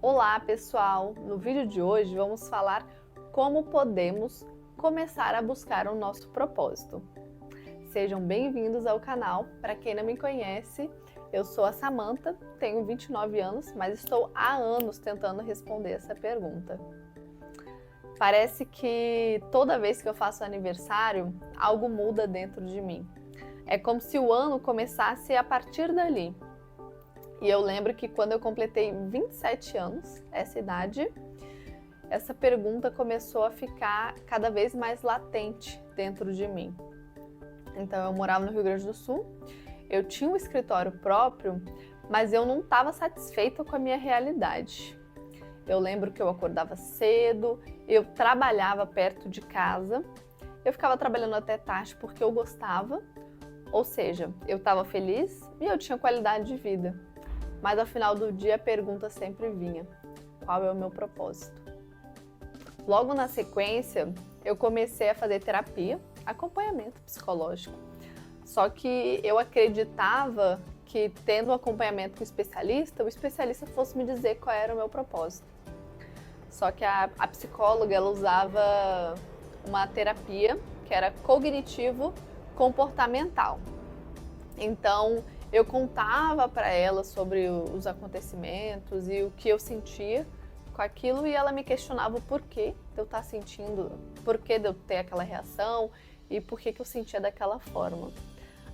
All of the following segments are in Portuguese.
Olá pessoal! No vídeo de hoje vamos falar como podemos começar a buscar o nosso propósito. Sejam bem-vindos ao canal. Para quem não me conhece, eu sou a Samantha, tenho 29 anos, mas estou há anos tentando responder essa pergunta. Parece que toda vez que eu faço aniversário, algo muda dentro de mim. É como se o ano começasse a partir dali. E eu lembro que quando eu completei 27 anos, essa idade, essa pergunta começou a ficar cada vez mais latente dentro de mim. Então eu morava no Rio Grande do Sul, eu tinha um escritório próprio, mas eu não estava satisfeita com a minha realidade. Eu lembro que eu acordava cedo, eu trabalhava perto de casa, eu ficava trabalhando até tarde porque eu gostava, ou seja, eu estava feliz e eu tinha qualidade de vida. Mas ao final do dia a pergunta sempre vinha: qual é o meu propósito? Logo na sequência, eu comecei a fazer terapia, acompanhamento psicológico. Só que eu acreditava que tendo um acompanhamento com o especialista fosse me dizer qual era o meu propósito. Só que a psicóloga, ela usava uma terapia que era cognitivo-comportamental. Então, eu contava para ela sobre os acontecimentos e o que eu sentia com aquilo, e ela me questionava o porquê de eu estar sentindo, porquê de eu ter aquela reação e por que eu sentia daquela forma.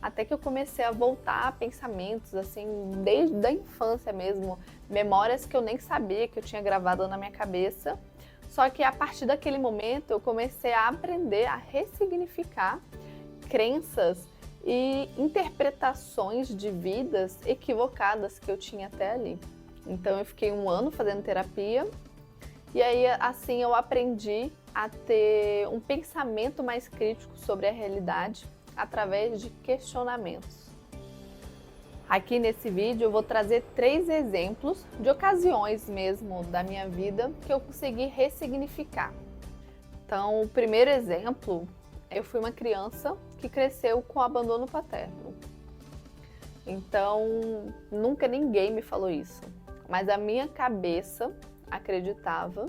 Até que eu comecei a voltar a pensamentos, assim, desde a infância mesmo, memórias que eu nem sabia que eu tinha gravado na minha cabeça. Só que a partir daquele momento eu comecei a aprender a ressignificar crenças e interpretações de vidas equivocadas que eu tinha até ali. Então eu fiquei 1 ano fazendo terapia e aí assim eu aprendi a ter um pensamento mais crítico sobre a realidade através de questionamentos. Aqui nesse vídeo eu vou trazer 3 exemplos de ocasiões mesmo da minha vida que eu consegui ressignificar. Então, o primeiro exemplo, eu fui uma criança que cresceu com abandono paterno. Então, nunca ninguém me falou isso, mas a minha cabeça acreditava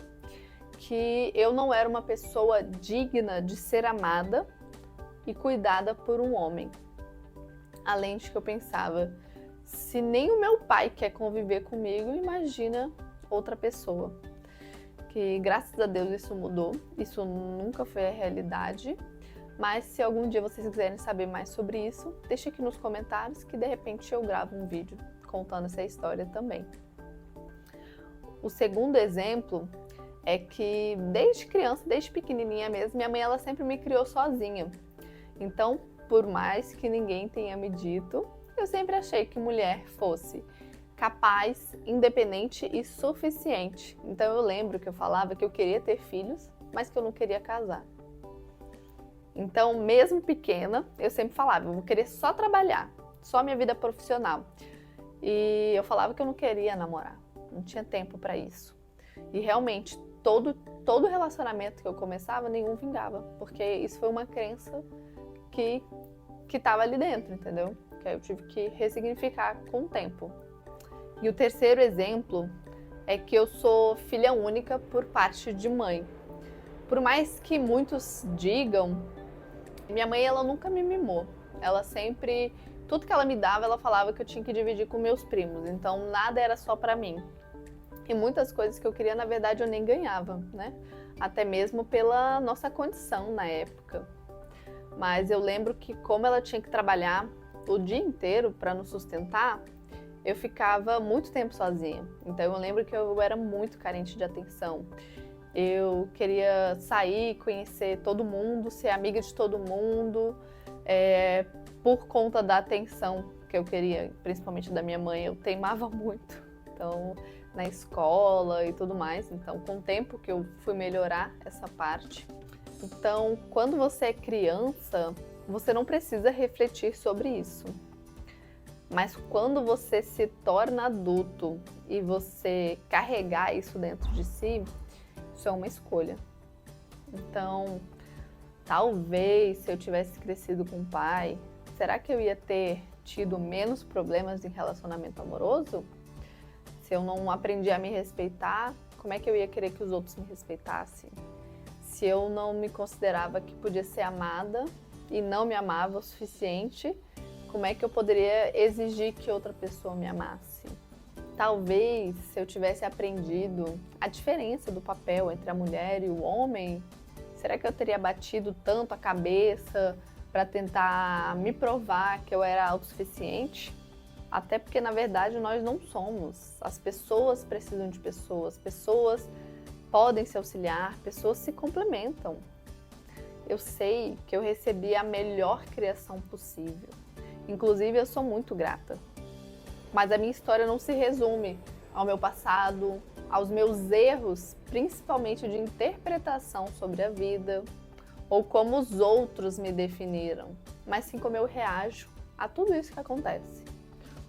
que eu não era uma pessoa digna de ser amada e cuidada por um homem. Além de que eu pensava, se nem o meu pai quer conviver comigo, imagina outra pessoa. Que graças a Deus isso mudou, isso nunca foi a realidade. Mas se algum dia vocês quiserem saber mais sobre isso, deixe aqui nos comentários que de repente eu gravo um vídeo contando essa história também. O segundo exemplo é que desde criança, desde pequenininha mesmo, minha mãe ela sempre me criou sozinha. Então, por mais que ninguém tenha me dito, eu sempre achei que mulher fosse capaz, independente e suficiente. Então eu lembro que eu falava que eu queria ter filhos, mas que eu não queria casar. Então, mesmo pequena, eu sempre falava, eu vou querer só trabalhar, só minha vida profissional. E eu falava que eu não queria namorar, não tinha tempo para isso. E realmente, todo relacionamento que eu começava, nenhum vingava, porque isso foi uma crença que estava ali dentro, entendeu? Que aí eu tive que ressignificar com o tempo. E o terceiro exemplo é que eu sou filha única por parte de mãe. Por mais que muitos digam, minha mãe ela nunca me mimou. Ela sempre, tudo que ela me dava, ela falava que eu tinha que dividir com meus primos. Então nada era só pra mim. E muitas coisas que eu queria, na verdade, eu nem ganhava, né? Até mesmo pela nossa condição na época. Mas eu lembro que como ela tinha que trabalhar o dia inteiro para nos sustentar, eu ficava muito tempo sozinha. Então eu lembro que eu era muito carente de atenção. Eu queria sair, conhecer todo mundo, ser amiga de todo mundo, por conta da atenção que eu queria, principalmente da minha mãe, eu teimava muito. Então, na escola e tudo mais. Então, com o tempo que eu fui melhorar essa parte. Então, quando você é criança, você não precisa refletir sobre isso. Mas quando você se torna adulto e você carregar isso dentro de si, isso é uma escolha. Então, talvez se eu tivesse crescido com o pai, será que eu ia ter tido menos problemas em relacionamento amoroso? Se eu não aprendi a me respeitar, como é que eu ia querer que os outros me respeitassem? Se eu não me considerava que podia ser amada e não me amava o suficiente, como é que eu poderia exigir que outra pessoa me amasse? Talvez, se eu tivesse aprendido a diferença do papel entre a mulher e o homem, será que eu teria batido tanto a cabeça para tentar me provar que eu era autossuficiente? Até porque, na verdade, nós não somos. As pessoas precisam de pessoas podem se auxiliar, pessoas se complementam. Eu sei que eu recebi a melhor criação possível. Inclusive, eu sou muito grata. Mas a minha história não se resume ao meu passado, aos meus erros, principalmente de interpretação sobre a vida, ou como os outros me definiram, mas sim como eu reajo a tudo isso que acontece.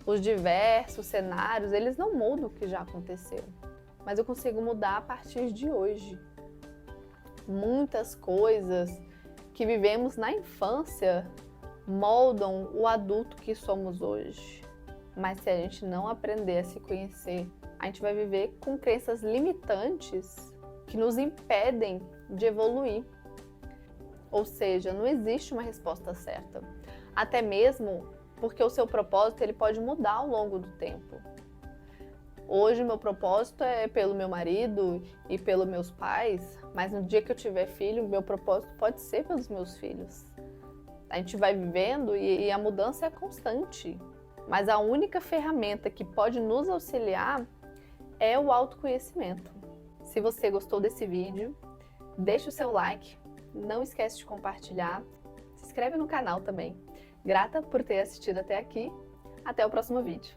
Os diversos cenários, eles não mudam o que já aconteceu, mas eu consigo mudar a partir de hoje. Muitas coisas que vivemos na infância moldam o adulto que somos hoje. Mas se a gente não aprender a se conhecer, a gente vai viver com crenças limitantes que nos impedem de evoluir. Ou seja, não existe uma resposta certa. Até mesmo porque o seu propósito ele pode mudar ao longo do tempo. Hoje o meu propósito é pelo meu marido e pelos meus pais, mas no dia que eu tiver filho, meu propósito pode ser pelos meus filhos. A gente vai vivendo e a mudança é constante. Mas a única ferramenta que pode nos auxiliar é o autoconhecimento. Se você gostou desse vídeo, deixa o seu like, não esquece de compartilhar, se inscreve no canal também. Grata por ter assistido até aqui, até o próximo vídeo.